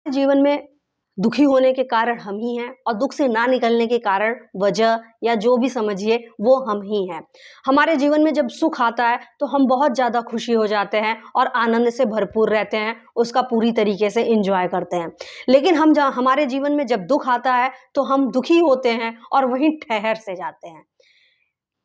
जीवन में दुखी होने के कारण हम ही हैं और दुख से ना निकलने के कारण वजह या जो भी समझिए वो हम ही हैं। हमारे जीवन में जब सुख आता है तो हम बहुत ज़्यादा खुशी हो जाते हैं और आनंद से भरपूर रहते हैं, उसका पूरी तरीके से एंजॉय करते हैं। लेकिन हमारे जीवन में जब दुख आता है तो हम दुखी होते हैं और वहीं ठहर से जाते हैं।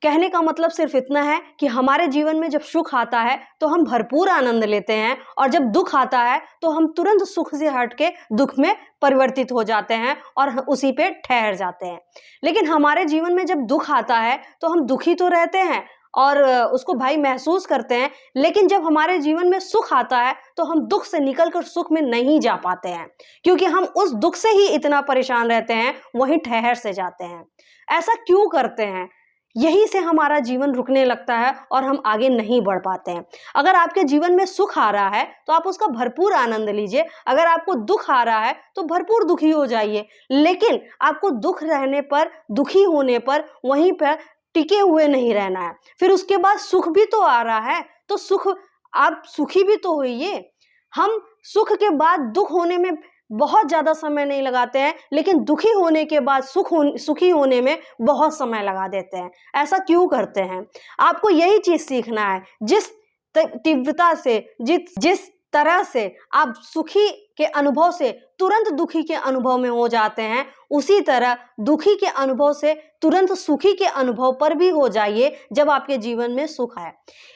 कहने का मतलब सिर्फ इतना है कि हमारे जीवन में जब सुख आता है तो हम भरपूर आनंद लेते हैं और जब दुख आता है तो हम तुरंत सुख से हट के दुख में परिवर्तित हो जाते हैं और उसी पे ठहर जाते हैं। लेकिन हमारे जीवन में जब दुख आता है तो हम दुखी तो रहते हैं और उसको भाई महसूस करते हैं, लेकिन जब हमारे जीवन में सुख आता है तो हम दुख से निकलकर सुख में नहीं जा पाते हैं, क्योंकि हम उस दुख से ही इतना परेशान रहते हैं, वहीं ठहर से जाते हैं। ऐसा क्यों करते हैं? यहीं से हमारा जीवन रुकने लगता है और हम आगे नहीं बढ़ पाते हैं। अगर आपके जीवन में सुख आ रहा है तो आप उसका भरपूर आनंद लीजिए, अगर आपको दुख आ रहा है तो भरपूर दुखी हो जाइए। लेकिन आपको दुख रहने पर, दुखी होने पर वहीं पर टिके हुए नहीं रहना है। फिर उसके बाद सुख भी तो आ रहा है, तो आप सुखी भी तो होइए। हम सुख के बाद दुख होने में बहुत ज़्यादा समय नहीं लगाते हैं, लेकिन दुखी होने के बाद सुखी होने में बहुत समय लगा देते हैं। ऐसा क्यों करते हैं? आपको यही चीज़ सीखना है। जिस तीव्रता से, जिस तरह से आप सुखी के अनुभव से तुरंत दुखी के अनुभव में हो जाते हैं, उसी तरह दुखी के अनुभव से तुरंत सुखी के अनुभव पर भी हो जाइए जब आपके जीवन में सुख है।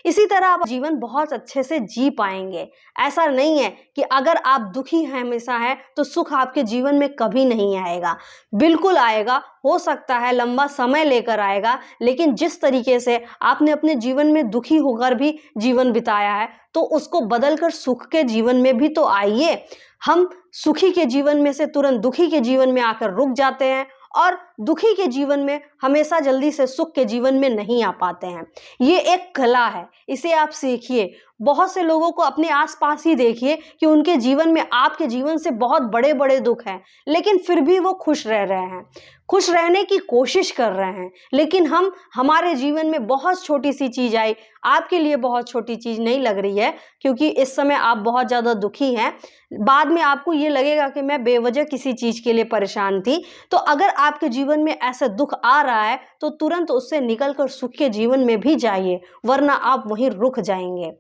इसी तरह आप जीवन बहुत अच्छे से जी पाएंगे। ऐसा नहीं है कि अगर आप दुखी हैं हमेशा हैं तो सुख आपके जीवन में कभी नहीं आएगा। बिल्कुल आएगा, हो सकता है लंबा समय लेकर आएगा, लेकिन जिस तरीके से आपने अपने जीवन में दुखी होकर भी जीवन बिताया है तो उसको बदलकर सुख के जीवन में भी तो आइए। हम सुखी के जीवन में से तुरंत दुखी के जीवन में आकर रुक जाते हैं और दुखी के जीवन में हमेशा जल्दी से सुख के जीवन में नहीं आ पाते हैं। ये एक कला है, इसे आप सीखिए। बहुत से लोगों को अपने आसपास ही देखिए कि उनके जीवन में आपके जीवन से बहुत बड़े बड़े दुख हैं, लेकिन फिर भी वो खुश रह रहे हैं, खुश रहने की कोशिश कर रहे हैं। लेकिन हमारे जीवन में बहुत छोटी सी चीज आई, आपके लिए बहुत छोटी चीज नहीं लग रही है, क्योंकि इस समय आप बहुत ज़्यादा दुखी हैं। बाद में आपको ये लगेगा कि मैं बेवजह किसी चीज़ के लिए परेशान थी। तो अगर आपके जीवन में ऐसा दुख आ रहा है तो तुरंत उससे निकलकर सुख के जीवन में भी जाइए, वरना आप वहीं रुक जाएंगे।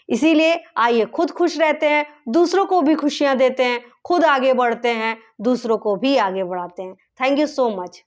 इसीलिए आइए खुद खुश रहते हैं, दूसरों को भी खुशियां देते हैं, खुद आगे बढ़ते हैं, दूसरों को भी आगे बढ़ाते हैं। Thank you so much.